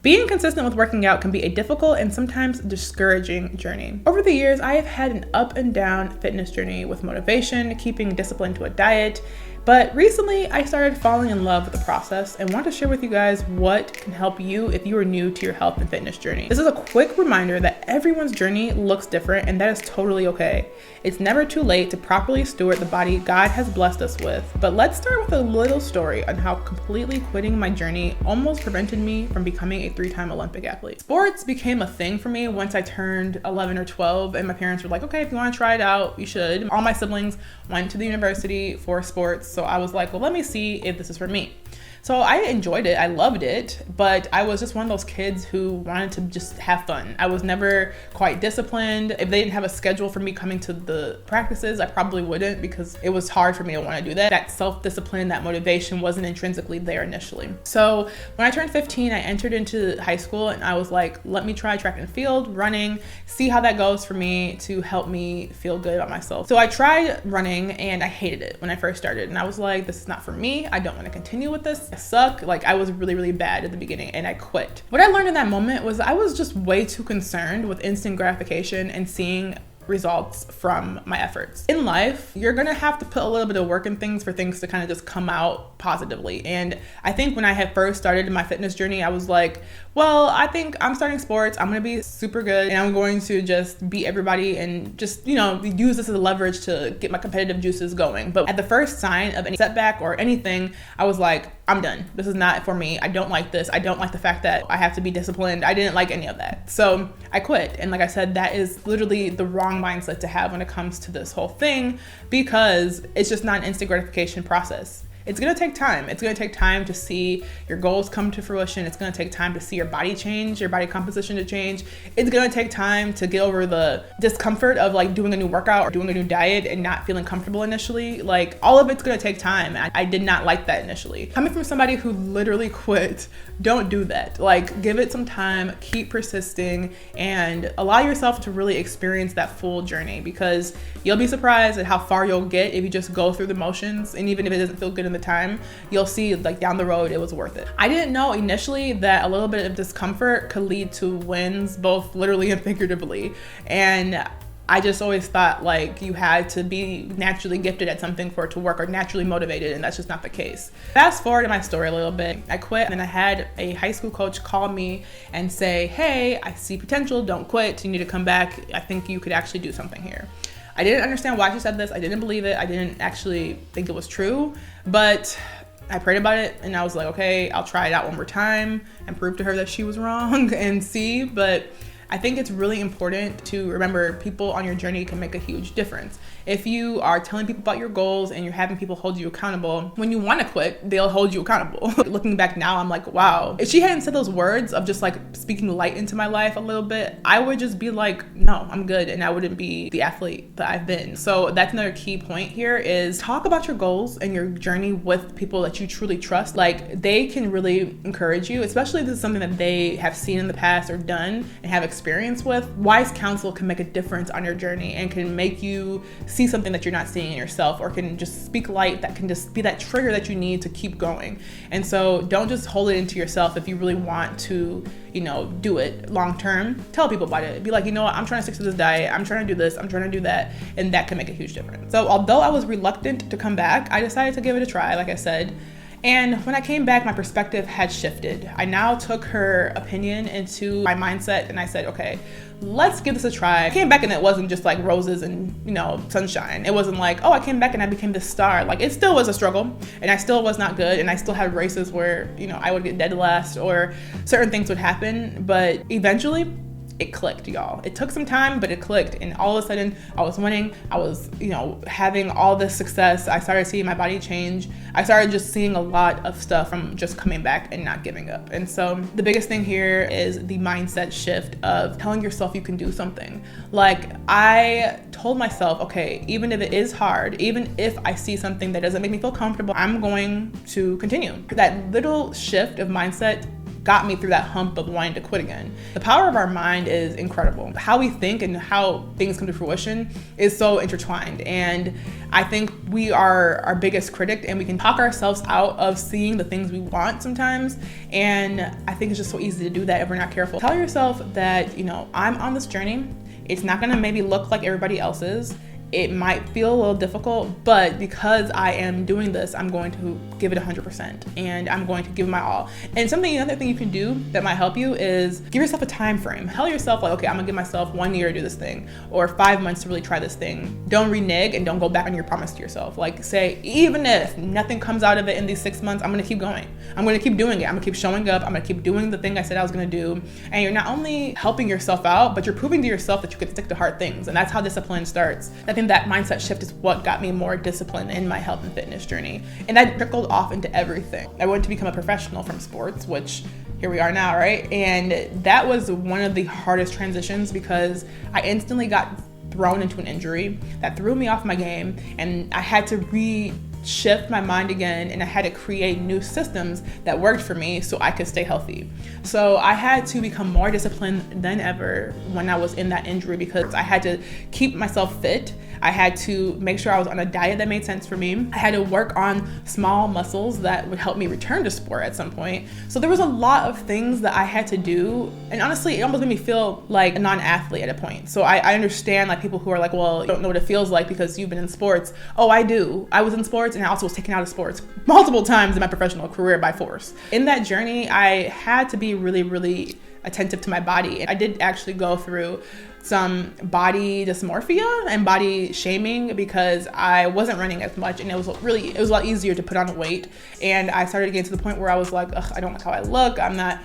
Being consistent with working out can be a difficult and sometimes discouraging journey. Over the years, I have had an up and down fitness journey with motivation, keeping discipline to a diet, but recently I started falling in love with the process and want to share with you guys what can help you if you are new to your health and fitness journey. This is a quick reminder that everyone's journey looks different and that is totally okay. It's never too late to properly steward the body God has blessed us with. But let's start with a little story on how completely quitting my journey almost prevented me from becoming a 3-time Olympic athlete. Sports became a thing for me once I turned 11 or 12 and my parents were like, okay, if you want to try it out, you should. All my siblings went to the university for sports, so I was like, well, let me see if this is for me. So I enjoyed it, I loved it, but I was just one of those kids who wanted to just have fun. I was never quite disciplined. If they didn't have a schedule for me coming to the practices, I probably wouldn't because it was hard for me to want to do that. That self-discipline, that motivation wasn't intrinsically there initially. So when I turned 15, I entered into high school and I was like, let me try track and field, running, see how that goes for me to help me feel good about myself. So I tried running and I hated it when I first started. And I was like, this is not for me. I don't want to continue with this. I suck. Like I was really, really bad at the beginning and I quit. What I learned in that moment was I was just way too concerned with instant gratification and seeing results from my efforts. In life, you're gonna have to put a little bit of work in things for things to kind of just come out positively. And I think when I had first started my fitness journey, I was like, well, I think I'm starting sports. I'm gonna be super good and I'm going to just beat everybody and just, use this as a leverage to get my competitive juices going. But at the first sign of any setback or anything, I was like, I'm done. This is not for me. I don't like this. I don't like the fact that I have to be disciplined. I didn't like any of that. So I quit. And like I said, that is literally the wrong mindset to have when it comes to this whole thing because it's just not an instant gratification process. It's gonna take time. It's gonna take time to see your goals come to fruition. It's gonna take time to see your body change, your body composition to change. It's gonna take time to get over the discomfort of like doing a new workout or doing a new diet and not feeling comfortable initially. Like all of it's gonna take time. I did not like that initially. Coming from somebody who literally quit, don't do that. Like give it some time, keep persisting and allow yourself to really experience that full journey because you'll be surprised at how far you'll get if you just go through the motions. And even if it doesn't feel good in the time, you'll see like down the road it was worth it. I didn't know initially that a little bit of discomfort could lead to wins, both literally and figuratively. And I just always thought like you had to be naturally gifted at something for it to work or naturally motivated, and that's just not the case. Fast forward to my story a little bit. I quit and I had a high school coach call me and say, hey, I see potential, don't quit, you need to come back. I think you could actually do something here. I didn't understand why she said this. I didn't believe it. I didn't actually think it was true, but I prayed about it and I was like, okay, I'll try it out one more time and prove to her that she was wrong and see. But I think it's really important to remember people on your journey can make a huge difference. If you are telling people about your goals and you're having people hold you accountable, when you want to quit, they'll hold you accountable. Looking back now, I'm like, wow. If she hadn't said those words of just like speaking light into my life a little bit, I would just be like, no, I'm good. And I wouldn't be the athlete that I've been. So that's another key point here is talk about your goals and your journey with people that you truly trust. Like they can really encourage you, especially if this is something that they have seen in the past or done and have experience with. Wise counsel can make a difference on your journey and can make you see something that you're not seeing in yourself, or can just speak light that can just be that trigger that you need to keep going. And so don't just hold it into yourself. If you really want to, do it long term, tell people about it. Be like, you know what, I'm trying to stick to this diet. I'm trying to do this. I'm trying to do that. And that can make a huge difference. So although I was reluctant to come back, I decided to give it a try, like I said. And when I came back, my perspective had shifted. I now took her opinion into my mindset and I said, okay, let's give this a try. I came back and it wasn't just like roses and, sunshine. It wasn't like, oh, I came back and I became this star. Like it still was a struggle and I still was not good. And I still had races where, I would get dead last or certain things would happen. But eventually it clicked, y'all. It took some time, but it clicked. And all of a sudden I was winning. I was, having all this success. I started seeing my body change. I started just seeing a lot of stuff from just coming back and not giving up. And so the biggest thing here is the mindset shift of telling yourself you can do something. Like I told myself, okay, even if it is hard, even if I see something that doesn't make me feel comfortable, I'm going to continue. That little shift of mindset got me through that hump of wanting to quit again. The power of our mind is incredible. How we think and how things come to fruition is so intertwined. And I think we are our biggest critic, and we can talk ourselves out of seeing the things we want sometimes. And I think it's just so easy to do that if we're not careful. Tell yourself that, I'm on this journey. It's not gonna maybe look like everybody else's. It might feel a little difficult, but because I am doing this, I'm going to give it 100% and I'm going to give my all. And another thing you can do that might help you is give yourself a time frame. Tell yourself like, okay, I'm gonna give myself 1 year to do this thing or 5 months to really try this thing. Don't renege and don't go back on your promise to yourself. Like say, even if nothing comes out of it in these 6 months, I'm gonna keep going. I'm gonna keep doing it. I'm gonna keep showing up. I'm gonna keep doing the thing I said I was gonna do. And you're not only helping yourself out, but you're proving to yourself that you can stick to hard things. And that's how discipline starts. I think that mindset shift is what got me more disciplined in my health and fitness journey. And that trickled off into everything. I wanted to become a professional from sports, which here we are now, right? And that was one of the hardest transitions because I instantly got thrown into an injury that threw me off my game, and I had to shift my mind again, and I had to create new systems that worked for me so I could stay healthy. So I had to become more disciplined than ever when I was in that injury because I had to keep myself fit. I had to make sure I was on a diet that made sense for me. I had to work on small muscles that would help me return to sport at some point. So there was a lot of things that I had to do. And honestly, it almost made me feel like a non-athlete at a point. So I understand like people who are like, well, you don't know what it feels like because you've been in sports. Oh, I do. I was in sports and I also was taken out of sports multiple times in my professional career by force. In that journey, I had to be really, really attentive to my body. And I did actually go through some body dysmorphia and body shaming because I wasn't running as much, and it was a lot easier to put on weight. And I started getting to the point where I was like, ugh, I don't like how I look. I'm not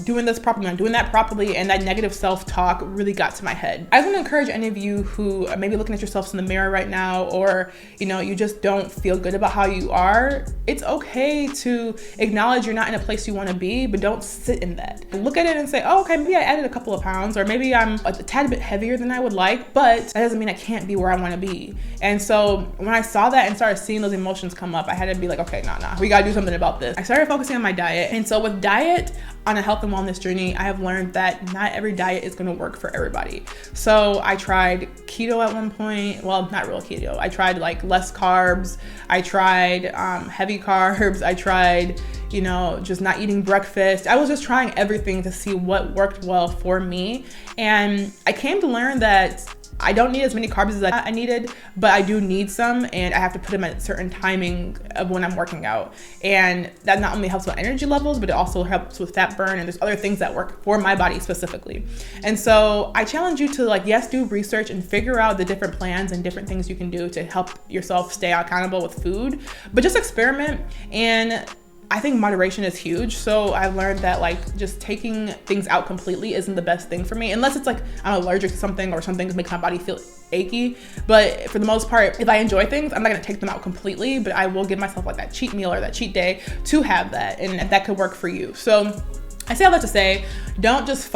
doing this properly, I'm doing that properly, and that negative self-talk really got to my head. I want to encourage any of you who are maybe looking at yourselves in the mirror right now, or you just don't feel good about how you are. It's okay to acknowledge you're not in a place you want to be, but don't sit in that. Look at it and say, oh, okay, maybe I added a couple of pounds, or maybe I'm a tad bit heavier than I would like, but that doesn't mean I can't be where I want to be. And so when I saw that and started seeing those emotions come up, I had to be like, okay, nah, we gotta do something about this. I started focusing on my diet. And so with diet, on a health and wellness journey, I have learned that not every diet is gonna work for everybody. So I tried keto at one point. Well, not real keto. I tried like less carbs. I tried heavy carbs. I tried, just not eating breakfast. I was just trying everything to see what worked well for me. And I came to learn that I don't need as many carbs as I needed, but I do need some, and I have to put them at a certain timing of when I'm working out. And that not only helps with energy levels, but it also helps with fat burn, and there's other things that work for my body specifically. And so I challenge you to yes, do research and figure out the different plans and different things you can do to help yourself stay accountable with food, but just experiment. And I think moderation is huge. So I learned that just taking things out completely isn't the best thing for me, unless it's I'm allergic to something or something that makes my body feel achy. But for the most part, if I enjoy things, I'm not gonna take them out completely, but I will give myself that cheat meal or that cheat day to have that, and that could work for you. So I say all that to say, don't just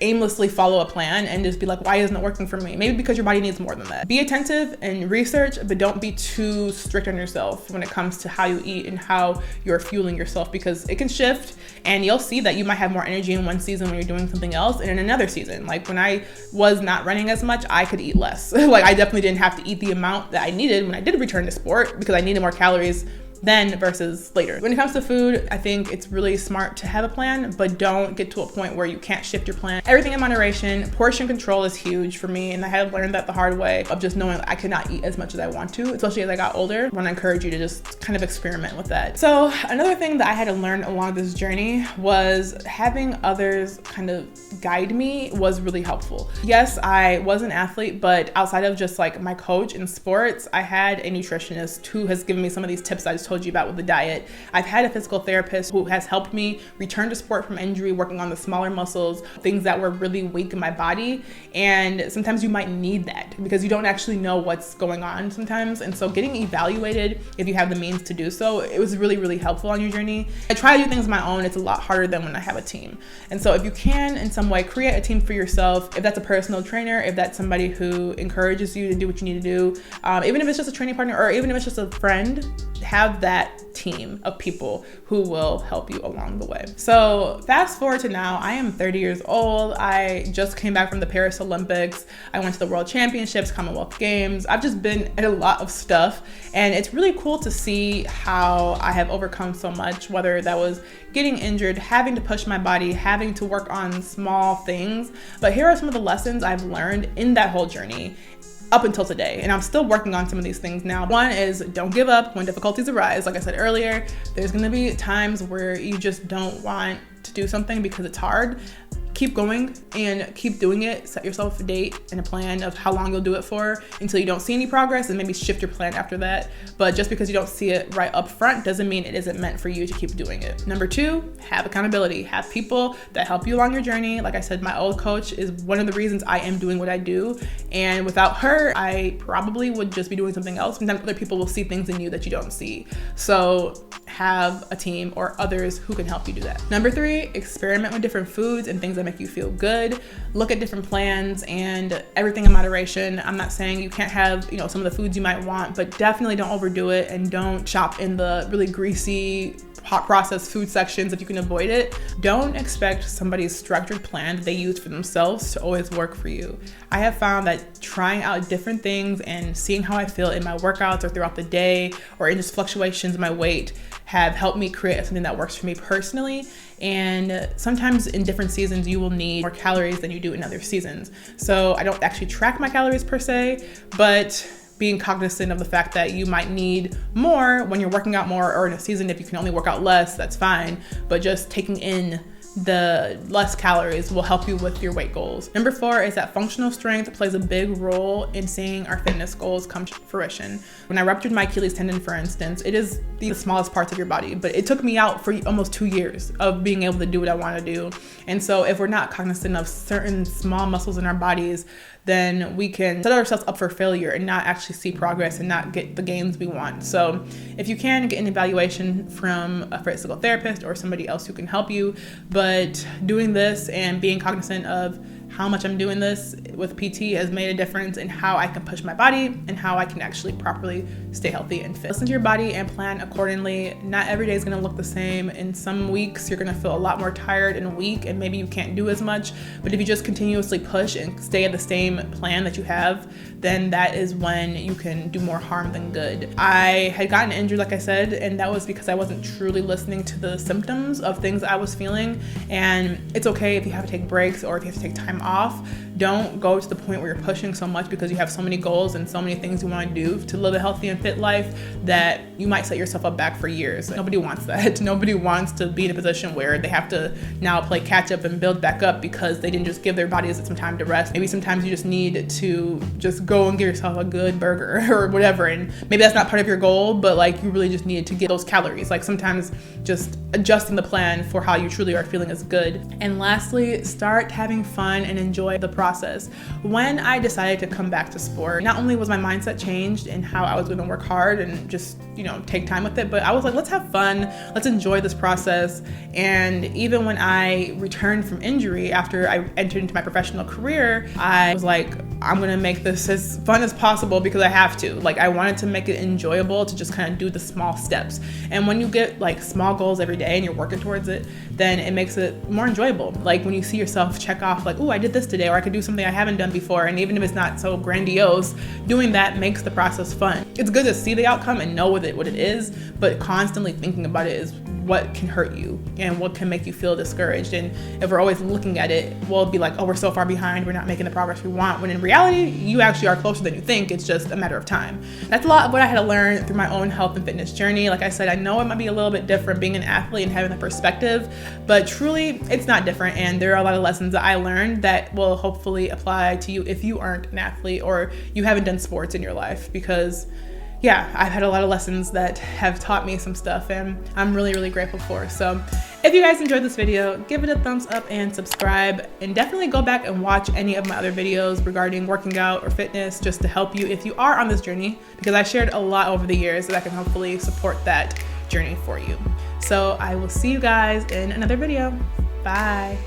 aimlessly follow a plan and just be like, why isn't it working for me? Maybe because your body needs more than that. Be attentive and research, but don't be too strict on yourself when it comes to how you eat and how you're fueling yourself, because it can shift, and you'll see that you might have more energy in one season when you're doing something else, and in another season, when I was not running as much, I could eat less. I definitely didn't have to eat the amount that I needed when I did return to sport, because I needed more calories then versus later. When it comes to food, I think it's really smart to have a plan, but don't get to a point where you can't shift your plan. Everything in moderation. Portion control is huge for me, and I had learned that the hard way of just knowing I could not eat as much as I want to, especially as I got older. I want to encourage you to just kind of experiment with that. So another thing that I had to learn along this journey was having others kind of guide me was really helpful. Yes, I was an athlete, but outside of just my coach in sports, I had a nutritionist who has given me some of these tips I just told you about with the diet. I've had a physical therapist who has helped me return to sport from injury, working on the smaller muscles, things that were really weak in my body. And sometimes you might need that because you don't actually know what's going on sometimes. And so getting evaluated, if you have the means to do so, it was really, really helpful on your journey. I try to do things on my own. It's a lot harder than when I have a team. And so if you can, in some way, create a team for yourself. If that's a personal trainer, if that's somebody who encourages you to do what you need to do, even if it's just a training partner, or even if it's just a friend, have have that team of people who will help you along the way. So fast forward to now, I am 30 years old. I just came back from the Paris Olympics. I went to the World Championships, Commonwealth Games. I've just been at a lot of stuff, and it's really cool to see how I have overcome so much, whether that was getting injured, having to push my body, having to work on small things. But here are some of the lessons I've learned in that whole journey up until today. And I'm still working on some of these things now. One is don't give up when difficulties arise. Like I said earlier, there's gonna be times where you just don't want to do something because it's hard. Keep going and keep doing it. Set yourself a date and a plan of how long you'll do it for until you don't see any progress, and maybe shift your plan after that. But just because you don't see it right up front doesn't mean it isn't meant for you to keep doing it. Number two, have accountability. Have people that help you along your journey. Like I said, my old coach is one of the reasons I am doing what I do. And without her, I probably would just be doing something else. Sometimes other people will see things in you that you don't see. So have a team or others who can help you do that. Number three, experiment with different foods and things that make you feel good. Look at different plans and everything in moderation. I'm not saying you can't have, some of the foods you might want, but definitely don't overdo it, and don't shop in the really greasy, hot processed food sections if you can avoid it. Don't expect somebody's structured plan that they use for themselves to always work for you. I have found that trying out different things and seeing how I feel in my workouts or throughout the day or in just fluctuations in my weight have helped me create something that works for me personally. And sometimes in different seasons, you will need more calories than you do in other seasons. So I don't actually track my calories per se, but being cognizant of the fact that you might need more when you're working out more, or in a season, if you can only work out less, that's fine. But just taking in the less calories will help you with your weight goals. Number four is that functional strength plays a big role in seeing our fitness goals come to fruition. When I ruptured my Achilles tendon, for instance, it is the smallest parts of your body, but it took me out for almost 2 years of being able to do what I want to do. And so if we're not cognizant of certain small muscles in our bodies, then we can set ourselves up for failure and not actually see progress and not get the gains we want. So if you can, get an evaluation from a physical therapist or somebody else who can help you. But doing this and being cognizant of how much I'm doing this with PT has made a difference in how I can push my body and how I can actually properly stay healthy and fit. Listen to your body and plan accordingly. Not every day is going to look the same. In some weeks, you're going to feel a lot more tired and weak, and maybe you can't do as much. But if you just continuously push and stay at the same plan that you have, then that is when you can do more harm than good. I had gotten injured, like I said, and that was because I wasn't truly listening to the symptoms of things I was feeling. And it's okay if you have to take breaks or if you have to take time off. Don't go to the point where you're pushing so much because you have so many goals and so many things you want to do to live a healthy and fit life that you might set yourself up back for years. Nobody wants that. Nobody wants to be in a position where they have to now play catch up and build back up because they didn't just give their bodies some time to rest. Maybe sometimes you just need to just go and give yourself a good burger or whatever. And maybe that's not part of your goal, but like you really just needed to get those calories. Like sometimes just adjusting the plan for how you truly are feeling is good. And lastly, start having fun and enjoy the process. When I decided to come back to sport, not only was my mindset changed in how I was going to work hard and just, take time with it, but I was like, let's have fun. Let's enjoy this process. And even when I returned from injury after I entered into my professional career, I was like, I'm going to make this as fun as possible because I have to. Like, I wanted to make it enjoyable to just kind of do the small steps. And when you get like small goals every day and you're working towards it, then it makes it more enjoyable. Like when you see yourself check off like, oh, I did this today, or I could do something I haven't done before. And even if it's not so grandiose, doing that makes the process fun. It's good to see the outcome and know what it is, but constantly thinking about it is what can hurt you and what can make you feel discouraged. And if we're always looking at it, we'll be like, oh, we're so far behind, we're not making the progress we want, when in reality, you actually are closer than you think. It's just a matter of time. That's a lot of what I had to learn through my own health and fitness journey. Like I said, I know it might be a little bit different being an athlete and having the perspective, but truly it's not different. And there are a lot of lessons that I learned that will hopefully apply to you if you aren't an athlete or you haven't done sports in your life, because I've had a lot of lessons that have taught me some stuff, and I'm really, really grateful for. So if you guys enjoyed this video, give it a thumbs up and subscribe, and definitely go back and watch any of my other videos regarding working out or fitness, just to help you if you are on this journey, because I shared a lot over the years that can hopefully support that journey for you. So I will see you guys in another video. Bye.